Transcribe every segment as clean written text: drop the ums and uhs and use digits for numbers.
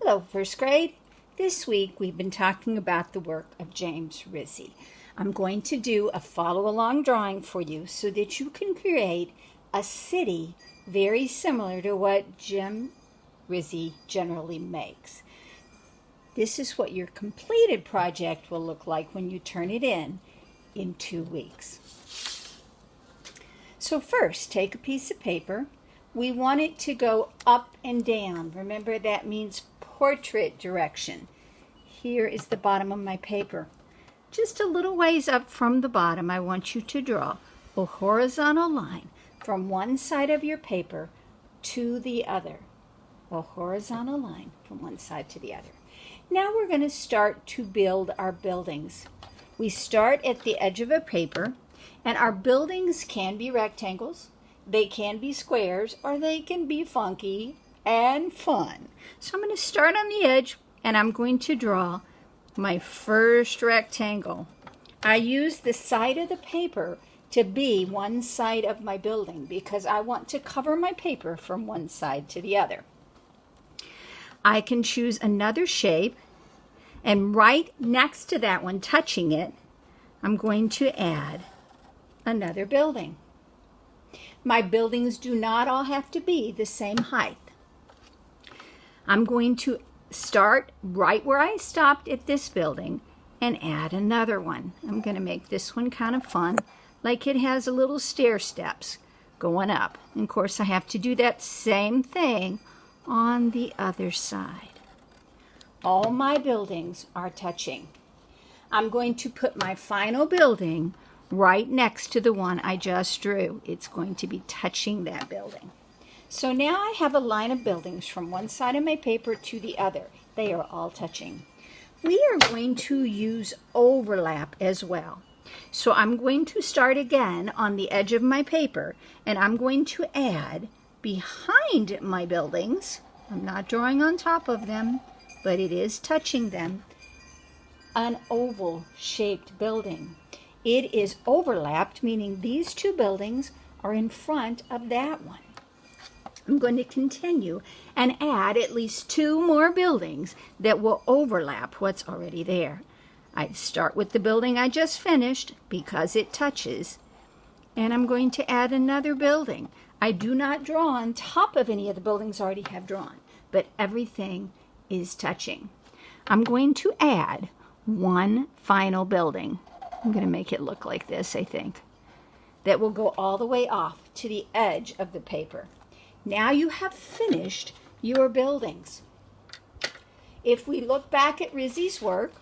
Hello, first grade. This week we've been talking about the work of James Rizzi. I'm going to do a follow-along drawing for you so that you can create a city very similar to what Jim Rizzi generally makes. This is what your completed project will look like when you turn it in 2 weeks. So first, take a piece of paper. We want it to go up and down. Remember, that means portrait direction. Here is the bottom of my paper. Just a little ways up from the bottom, I want you to draw a horizontal line from one side of your paper to the other. A horizontal line from one side to the other. Now we're going to start to build our buildings. We start at the edge of a paper, and our buildings can be rectangles, they can be squares, or they can be funky and fun. So I'm going to start on the edge, and I'm going to draw my first rectangle. I use the side of the paper to be one side of my building because I want to cover my paper from one side to the other. I can choose another shape, and right next to that one, touching it, I'm going to add another building. My buildings do not all have to be the same height. I'm going to start right where I stopped at this building and add another one. I'm going to make this one kind of fun, like it has a little stair steps going up. And of course, I have to do that same thing on the other side. All my buildings are touching. I'm going to put my final building right next to the one I just drew. It's going to be touching that building. So now I have a line of buildings from one side of my paper to the other. They are all touching. We are going to use overlap as well. So I'm going to start again on the edge of my paper, and I'm going to add behind my buildings, I'm not drawing on top of them, but it is touching them, an oval-shaped building. It is overlapped, meaning these two buildings are in front of that one. I'm going to continue and add at least 2 more buildings that will overlap what's already there. I'd start with the building I just finished because it touches, and I'm going to add another building. I do not draw on top of any of the buildings I already have drawn, but everything is touching. I'm going to add one final building. I'm going to make it look like this, I think. That will go all the way off to the edge of the paper. Now you have finished your buildings. If we look back at Rizzi's work,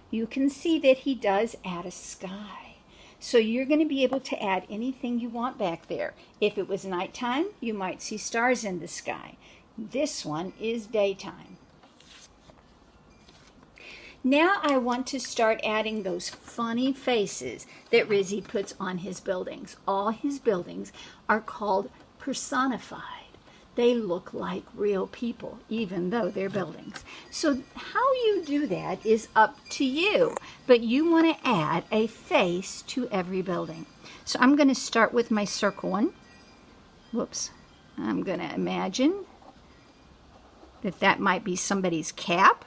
you can see that he does add a sky. So you're going to be able to add anything you want back there. If it was nighttime, you might see stars in the sky. This one is daytime. Now I want to start adding those funny faces that Rizzi puts on his buildings. All his buildings are called personified. They look like real people, even though they're buildings. So how you do that is up to you, but you want to add a face to every building. So I'm going to start with my circle one. Whoops. I'm going to imagine that might be somebody's cap.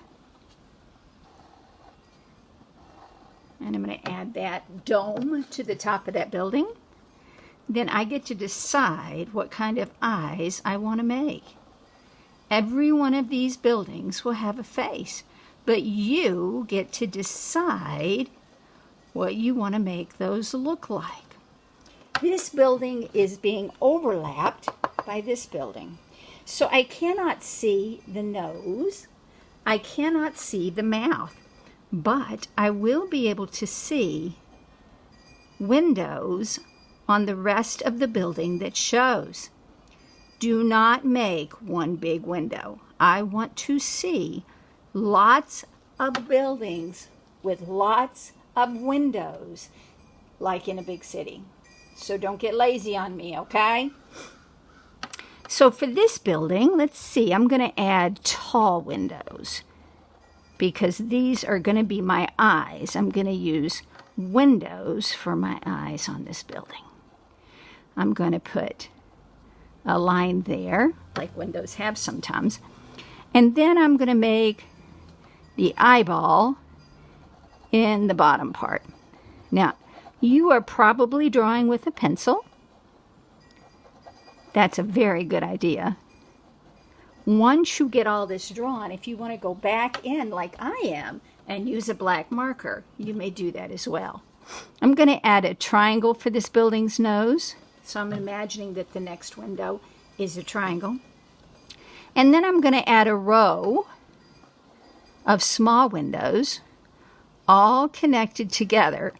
And I'm going to add that dome to the top of that building. Then I get to decide what kind of eyes I want to make. Every one of these buildings will have a face, but you get to decide what you want to make those look like. This building is being overlapped by this building. So I cannot see the nose. I cannot see the mouth. But I will be able to see windows on the rest of the building that shows. Do not make one big window. I want to see lots of buildings with lots of windows, like in a big city. So don't get lazy on me, okay? So for this building, let's see, I'm going to add tall windows, because these are going to be my eyes. I'm going to use windows for my eyes on this building. I'm going to put a line there, like windows have sometimes, And then I'm going to make the eyeball in the bottom part. Now, you are probably drawing with a pencil. That's a very good idea. Once you get all this drawn, if you want to go back in like I am and use a black marker, you may do that as well. I'm going to add a triangle for this building's nose. So I'm imagining that the next window is a triangle. And then I'm going to add a row of small windows, all connected together,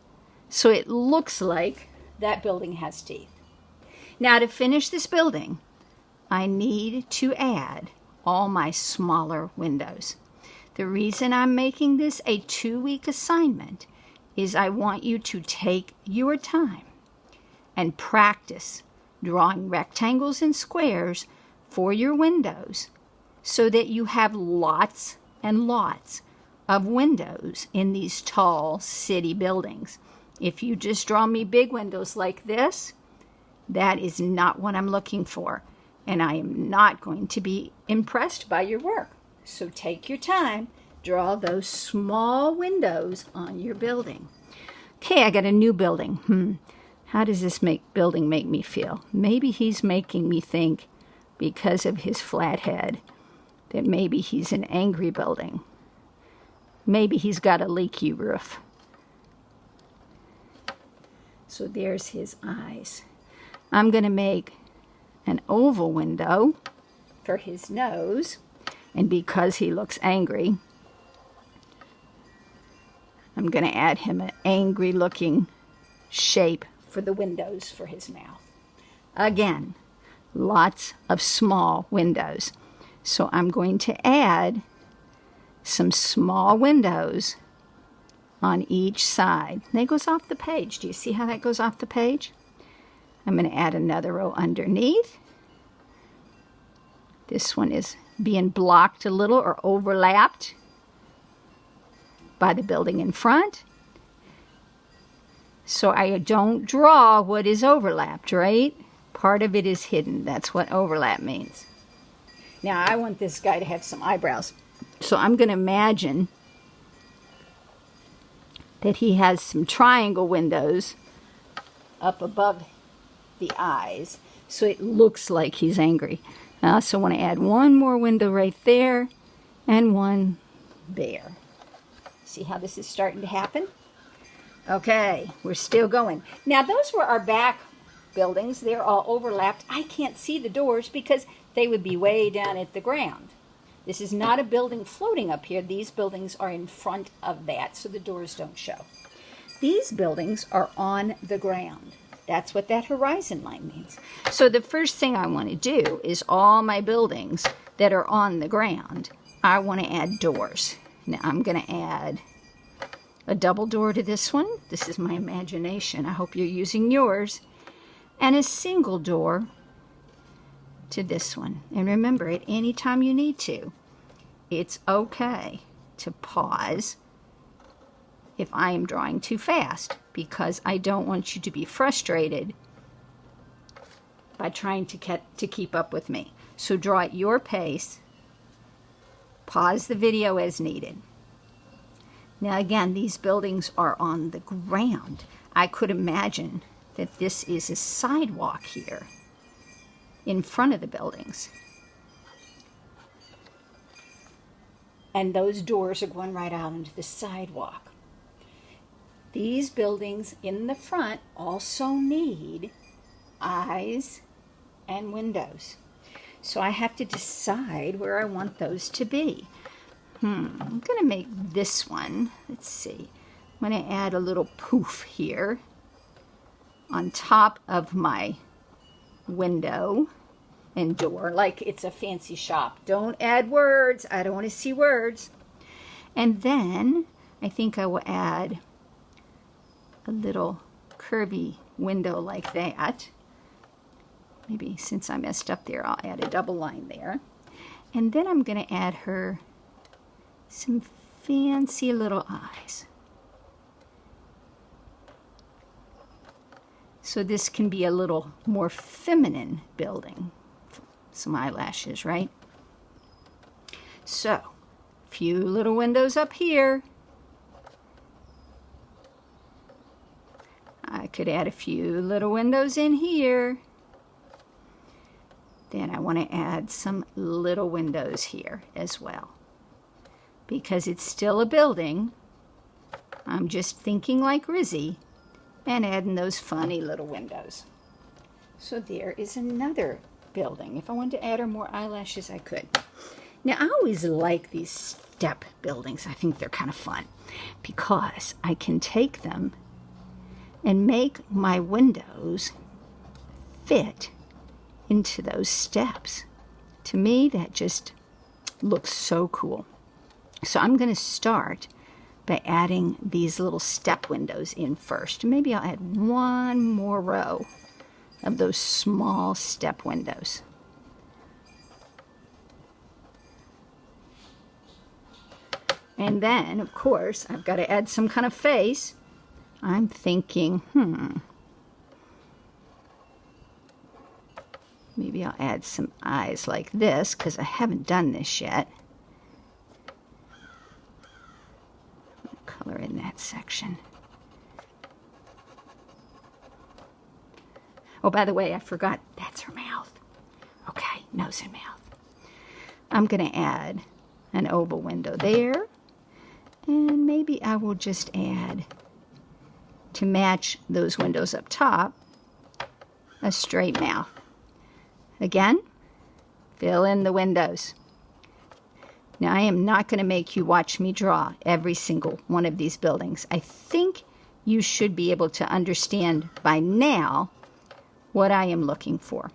so it looks like that building has teeth. Now, to finish this building, I need to add all my smaller windows. The reason I'm making this a 2-week assignment is I want you to take your time and practice drawing rectangles and squares for your windows so that you have lots and lots of windows in these tall city buildings. If you just draw me big windows like this, that is not what I'm looking for, and I am not going to be impressed by your work. So take your time, draw those small windows on your building. Okay, I got a new building. How does this building make me feel? Maybe he's making me think, because of his flat head, that maybe he's an angry building. Maybe he's got a leaky roof. So there's his eyes. I'm going to make an oval window for his nose, and because he looks angry, I'm going to add him an angry looking shape for the windows for his mouth. Again, lots of small windows. So I'm going to add some small windows on each side. That goes off the page. Do you see how that goes off the page? I'm going to add another row underneath. This one is being blocked a little or overlapped by the building in front. So I don't draw what is overlapped, right? Part of it is hidden. That's what overlap means. Now I want this guy to have some eyebrows. So I'm going to imagine that he has some triangle windows up above the eyes, so it looks like he's angry. I also want to add one more window right there and one there. See how this is starting to happen? Okay, we're still going. Now those were our back buildings. They're all overlapped. I can't see the doors because they would be way down at the ground. This is not a building floating up here. These buildings are in front of that, so the doors don't show. These buildings are on the ground. That's what that horizon line means. So the first thing I want to do is all my buildings that are on the ground, I want to add doors. Now I'm going to add a double door to this one. This is my imagination. I hope you're using yours. And a single door to this one. And remember, at any time you need to, it's okay to pause if I am drawing too fast, because I don't want you to be frustrated by trying to keep up with me. So draw at your pace. Pause the video as needed. Now again, these buildings are on the ground. I could imagine that this is a sidewalk here in front of the buildings. And those doors are going right out into the sidewalk. These buildings in the front also need eyes and windows. So I have to decide where I want those to be. I'm going to make this one, let's see, I'm going to add a little poof here on top of my window and door, like it's a fancy shop. Don't add words. I don't want to see words. And then I think I will add a little curvy window like that. Maybe since I messed up there, I'll add a double line there. And then I'm going to add her some fancy little eyes. So this can be a little more feminine building. Some eyelashes, right? So, a few little windows up here. I could add a few little windows in here. Then I want to add some little windows here as well. Because it's still a building, I'm just thinking like Rizzi and adding those funny little windows. So there is another building. If I wanted to add her more eyelashes, I could. Now, I always like these step buildings. I think they're kind of fun because I can take them and make my windows fit into those steps. To me, that just looks so cool. So I'm going to start by adding these little step windows in first. Maybe I'll add one more row of those small step windows. And then, of course, I've got to add some kind of face. I'm thinking, maybe I'll add some eyes like this because I haven't done this yet. Color in that section. Oh, by the way, I forgot, that's her mouth. Okay, nose and mouth. I'm going to add an oval window there. And maybe I will just add, to match those windows up top, a straight mouth. Again, fill in the windows. Now, I am not going to make you watch me draw every single one of these buildings. I think you should be able to understand by now what I am looking for.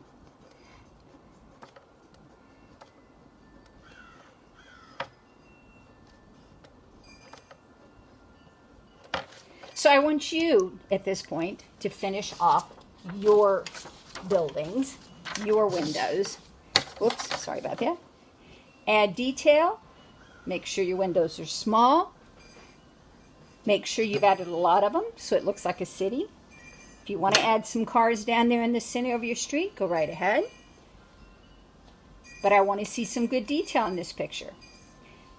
So I want you, at this point, to finish off your buildings, your windows. Whoops, sorry about that. Add detail. Make sure your windows are small. Make sure you've added a lot of them so it looks like a city. If you want to add some cars down there in the center of your street, go right ahead. But I want to see some good detail in this picture.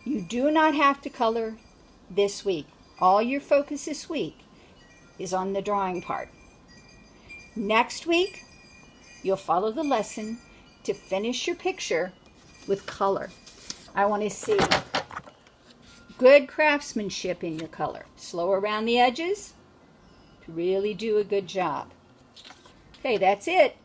You do not have to color this week. All your focus this week is on the drawing part. Next week, you'll follow the lesson to finish your picture with color. I want to see good craftsmanship in your color. Slow around the edges to really do a good job. Okay, that's it.